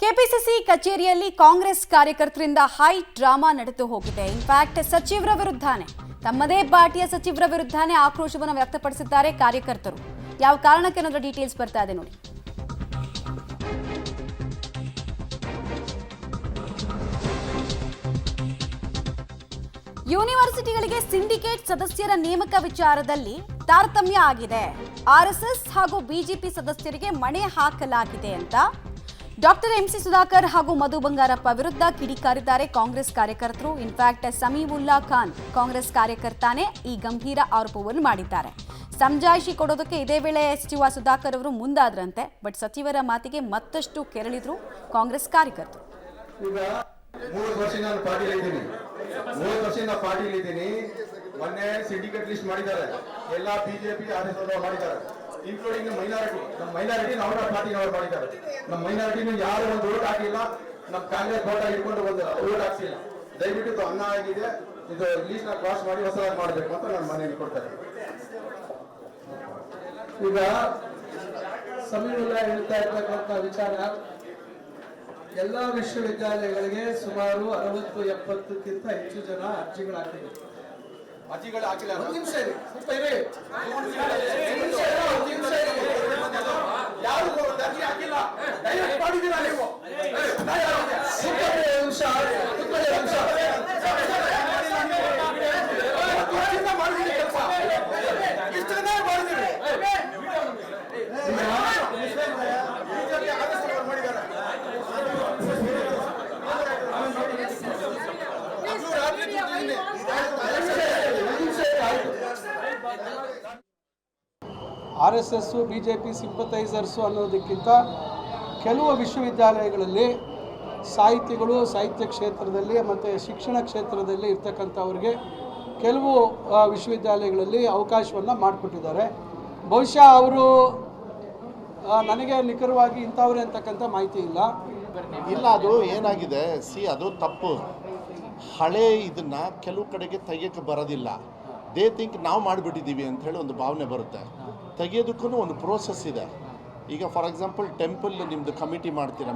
KPCC ಕಚೇರಿಯಲ್ಲಿ Congress ಕಾರ್ಯಕರ್ತರಿಂದ high drama ನಡೆದು ಹೋಗಿದೆ. ಇನ್ಫ್ಯಾಕ್ಟ್ ಸಚಿವರ ವಿರುದ್ಧನೇ ತಮ್ಮದೇ ಪಾರ್ಟಿಯ ಸಚಿವರ ವಿರುದ್ಧನೇ ಆಕ್ರೋಶವನ್ನು ವ್ಯಕ್ತಪಡಿಸಿದ್ದಾರೆ ಕಾರ್ಯಕರ್ತರು. ಯಾವ ಕಾರಣಕ್ಕೆ ಅನ್ನೋದ್ರ ಡೀಟೇಲ್ಸ್ ಬರ್ತಾ ಇದೆ ನೋಡಿ. ಯೂನಿವರ್ಸಿಟಿಗಳಿಗೆ ಸಿಂಡಿಕೇಟ್ ಸದಸ್ಯರ ನೇಮಕ ವಿಚಾರದಲ್ಲಿ ತಾರತಮ್ಯ ಆಗಿದೆ. ಆರ್ಎಸ್ಎಸ್ ಹಾಗೂ ಬಿಜೆಪಿ ಸದಸ್ಯರಿಗೆ ಮಣೆ ಹಾಕಲಾಗಿದೆ ಅಂತ ಡಾಕ್ಟರ್ ಎಂಸಿ ಸುಧಾಕರ್ ಹಾಗೂ ಮಧು ಬಂಗಾರಪ್ಪ ವಿರುದ್ಧ ಕಿಡಿಕಾರಿದ್ದಾರೆ ಕಾಂಗ್ರೆಸ್ ಕಾರ್ಯಕರ್ತರು. ಇನ್ಫ್ಯಾಕ್ಟ್ ಸಮೀವುಲ್ಲಾ ಖಾನ್ ಕಾಂಗ್ರೆಸ್ ಕಾರ್ಯಕರ್ತಾನೆ ಈ ಗಂಭೀರ ಆರೋಪವನ್ನು ಮಾಡಿದ್ದಾರೆ. ಸಮಜಾಯಿಷಿ ಕೊಡೋದಕ್ಕೆ ಇದೇ ವೇಳೆ ಸಚಿವ ಸುಧಾಕರ್ ಅವರು ಮುಂದಾದ್ರಂತೆ. ಬಟ್ ಸಚಿವರ ಮಾತಿಗೆ ಮತ್ತಷ್ಟು ಕೆರಳಿದ್ರು ಕಾಂಗ್ರೆಸ್ ಕಾರ್ಯಕರ್ತರು. ಮೊನ್ನೆ ಸಿಂಡಿಕೇಟ್ ಲಿಸ್ಟ್ ಮಾಡಿದ್ದಾರೆ. ಎಲ್ಲ ಬಿಜೆಪಿ ಆರ್ಎಸ್ಎಸ್ ಮಾಡಿದ್ದಾರೆ, ಇನ್ಕ್ಲೂಡಿಂಗ್ ಮೈನಾರಿಟಿ. ನಮ್ಮ ಮೈನಾರಿಟಿ ಅವರ ಪಾರ್ಟಿನವರು ಮಾಡಿದ್ದಾರೆ. ನಮ್ಮ ಮೈನಾರಿಟಿನ ಯಾರು ಒಂದು ಓಟ್ ಹಾಕಿಲ್ಲ. ನಮ್ಮ ಕಾಂಗ್ರೆಸ್ ಓಟ್ ಇಟ್ಕೊಂಡು ಒಂದು ಓಟ್ ಹಾಕ್ಸಿಲ್ಲ. ದಯವಿಟ್ಟು ಅನ್ನ ಆಗಿದೆ, ಇದು ಲೀಸ್ಟ್ ನ ಕ್ರಾಸ್ ಮಾಡಿ ಹೊಸದಾಗಿ ಮಾಡಬೇಕು ಅಂತ ನನ್ನ ಮನೆಯಲ್ಲಿ ಕೊಡ್ತಾರೆ. ಈಗ ಸಮೀವುಲ್ಲಾ ಹೇಳ್ತಾ ಇರ್ತಕ್ಕಂಥ ವಿಚಾರ, ಎಲ್ಲಾ ವಿಶ್ವವಿದ್ಯಾಲಯಗಳಿಗೆ ಸುಮಾರು 60-70ಕ್ಕಿಂತ ಹೆಚ್ಚು ಜನ ಅರ್ಜಿಗಳಾಗಿವೆ. ಹಾಕಿಲ್ಲ. ಒಂದು ನಿಮಿಷ ಇರಿ, ಸ್ವಲ್ಪ ಇರಿ. RSS ಬಿಜೆಪಿ ಸಿಂಪಥೈಸರ್ಸು ಅನ್ನೋದಕ್ಕಿಂತ ಕೆಲವು ವಿಶ್ವವಿದ್ಯಾಲಯಗಳಲ್ಲಿ ಸಾಹಿತಿಗಳು, ಸಾಹಿತ್ಯ ಕ್ಷೇತ್ರದಲ್ಲಿ ಮತ್ತು ಶಿಕ್ಷಣ ಕ್ಷೇತ್ರದಲ್ಲಿ ಇರ್ತಕ್ಕಂಥವ್ರಿಗೆ ಕೆಲವು ವಿಶ್ವವಿದ್ಯಾಲಯಗಳಲ್ಲಿ ಅವಕಾಶವನ್ನು ಮಾಡಿಕೊಟ್ಟಿದ್ದಾರೆ. ಬಹುಶಃ ಅವರು ನನಗೆ ನಿಖರವಾಗಿ ಇಂಥವ್ರೆ ಅಂತಕ್ಕಂಥ ಮಾಹಿತಿ ಇಲ್ಲ. ಅದು ಏನಾಗಿದೆ, ಅದು ತಪ್ಪು. ಹಳೆ ಇದನ್ನು ಕೆಲವು ಕಡೆಗೆ ತೆಗಿಯೋಕ್ಕೆ ಬರೋದಿಲ್ಲ. ದೇ ಥಿಂಕ್ ನಾವು ಮಾಡಿಬಿಟ್ಟಿದ್ದೀವಿ ಅಂತ ಹೇಳಿ ಒಂದು ಭಾವನೆ ಬರುತ್ತೆ. ತೆಗೆಯೋದಕ್ಕೂ ಒಂದು ಪ್ರೋಸೆಸ್ ಇದೆ. ಈಗ ಫಾರ್ ಎಕ್ಸಾಂಪಲ್ ಟೆಂಪಲ್ ನಿಮ್ಮದು ಕಮಿಟಿ ಮಾಡ್ತೀರಾ,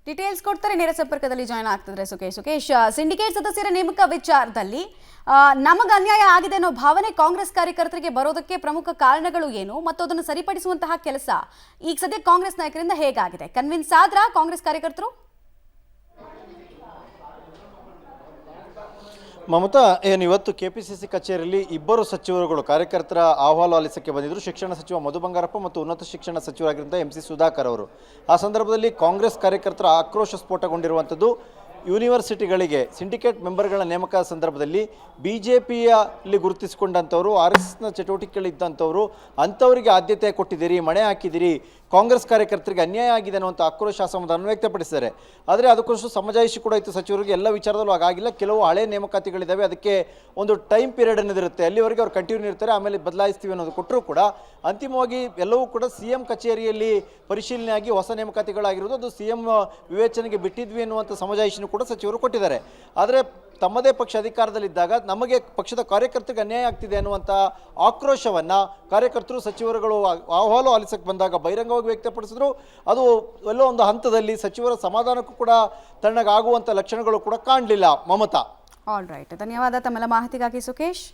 ಡೀಟೇಲ್ಸ್ ಕೊಡ್ತಾರೆ. ನೇರ ಸಂಪರ್ಕದಲ್ಲಿ ಜಾಯ್ನ್ ಆಗ್ತಿದ್ರೆ ಸುಖೇಶ್, ಸಿಂಡಿಕೇಟ್ ಸದಸ್ಯರ ನೇಮಕ ವಿಚಾರದಲ್ಲಿ ನಮಗೆ ಅನ್ಯಾಯ ಆಗಿದೆ ಅನ್ನೋ ಭಾವನೆ ಕಾಂಗ್ರೆಸ್ ಕಾರ್ಯಕರ್ತರಿಗೆ ಬರೋದಕ್ಕೆ ಪ್ರಮುಖ ಕಾರಣಗಳು ಏನು ಮತ್ತು ಅದನ್ನು ಸರಿಪಡಿಸುವಂತಹ ಕೆಲಸ ಈಗ ಸದ್ಯ ಕಾಂಗ್ರೆಸ್ ನಾಯಕರಿಂದ ಹೇಗಾಗಿದೆ? ಕನ್ವಿನ್ಸ್ ಆದ್ರ ಕಾಂಗ್ರೆಸ್ ಕಾರ್ಯಕರ್ತರು? ಮಮತಾ, ಇವತ್ತು ಕೆಪಿಸಿಸಿ ಕಚೇರಿಯಲ್ಲಿ ಇಬ್ಬರು ಸಚಿವರುಗಳು ಕಾರ್ಯಕರ್ತರ ಅಹವಾಲು ಆಲಿಸಕ್ಕೆ ಬಂದಿದ್ದರು. ಶಿಕ್ಷಣ ಸಚಿವ ಮಧು ಬಂಗಾರಪ್ಪ ಮತ್ತು ಉನ್ನತ ಶಿಕ್ಷಣ ಸಚಿವರಾಗಿರುವಂಥ ಎಂಸಿ ಸುಧಾಕರ್ ಅವರು. ಆ ಸಂದರ್ಭದಲ್ಲಿ ಕಾಂಗ್ರೆಸ್ ಕಾರ್ಯಕರ್ತರ ಆಕ್ರೋಶ ಸ್ಫೋಟಗೊಂಡಿರುವಂಥದ್ದು. ಯೂನಿವರ್ಸಿಟಿಗಳಿಗೆ ಸಿಂಡಿಕೇಟ್ ಮೆಂಬರ್ಗಳ ನೇಮಕ ಸಂದರ್ಭದಲ್ಲಿ ಬಿಜೆಪಿಯಲ್ಲಿ ಗುರುತಿಸಿಕೊಂಡಂಥವರು, RSSನ ಚಟುವಟಿಕೆಗಳಿದ್ದಂಥವರು, ಅಂಥವರಿಗೆ ಆದ್ಯತೆ ಕೊಟ್ಟಿದ್ದೀರಿ, ಮಣೆ ಹಾಕಿದ್ದೀರಿ, ಕಾಂಗ್ರೆಸ್ ಕಾರ್ಯಕರ್ತರಿಗೆ ಅನ್ಯಾಯ ಆಗಿದೆ ಅನ್ನುವಂಥ ಆಕ್ರೋಶ ಅಸಮಾಧಾನ ವ್ಯಕ್ತಪಡಿಸಿದ್ದಾರೆ. ಆದರೆ ಅದಕ್ಕೋಸ್ಕರ ಸಮಜಾಯಿಷಿ ಕೂಡ ಇತ್ತು ಸಚಿವರಿಗೆ. ಎಲ್ಲ ವಿಚಾರದಲ್ಲೂ ಹಾಗಾಗಿಲ್ಲ. ಕೆಲವು ಹಳೆ ನೇಮಕಾತಿಗಳಿದ್ದಾವೆ, ಅದಕ್ಕೆ ಒಂದು ಟೈಮ್ ಪೀರಿಯಡ್ ಅನ್ನೋದಿರುತ್ತೆ, ಅಲ್ಲಿವರೆಗೆ ಅವ್ರು ಕಂಟಿನ್ಯೂ ಇರ್ತಾರೆ, ಆಮೇಲೆ ಬದಲಾಯಿಸ್ತೀವಿ ಅನ್ನೋದು ಕೊಟ್ಟರೂ ಕೂಡ ಅಂತಿಮವಾಗಿ ಎಲ್ಲವೂ ಕೂಡ CM ಕಚೇರಿಯಲ್ಲಿ ಪರಿಶೀಲನೆ ಆಗಿ ಹೊಸ ನೇಮಕಾತಿಗಳಾಗಿರೋದು ಅದು CM ವಿವೇಚನೆಗೆ ಬಿಟ್ಟಿದ್ವಿ ಅನ್ನುವಂಥ ಸಮಜಾಯಿಷಿನೂ ಕೂಡ ಸಚಿವರು ಕೊಟ್ಟಿದ್ದಾರೆ. ಆದರೆ ತಮ್ಮದೇ ಪಕ್ಷ ಅಧಿಕಾರದಲ್ಲಿದ್ದಾಗ ನಮಗೆ ಪಕ್ಷದ ಕಾರ್ಯಕರ್ತರಿಗೆ ಅನ್ಯಾಯ ಆಗ್ತಿದೆ ಅನ್ನುವಂಥ ಆಕ್ರೋಶವನ್ನು ಕಾರ್ಯಕರ್ತರು ಸಚಿವರುಗಳು ಅಹವಾಲು ಆಲಿಸಕ್ಕೆ ಬಂದಾಗ ಬಹಿರಂಗವಾಗಿ ವ್ಯಕ್ತಪಡಿಸಿದ್ರು. ಅದು ಎಲ್ಲೋ ಒಂದು ಹಂತದಲ್ಲಿ ಸಚಿವರ ಸಮಾಧಾನಕ್ಕೂ ಕೂಡ ತಣ್ಣಗಾಗುವಂಥ ಲಕ್ಷಣಗಳು ಕೂಡ ಕಾಣಲಿಲ್ಲ. ಮಮತಾ, ಆಲ್ ರೈಟ್, ಧನ್ಯವಾದ ತಮ್ಮೆಲ್ಲ ಮಾಹಿತಿಗಾಗಿ ಸುಖೇಶ್.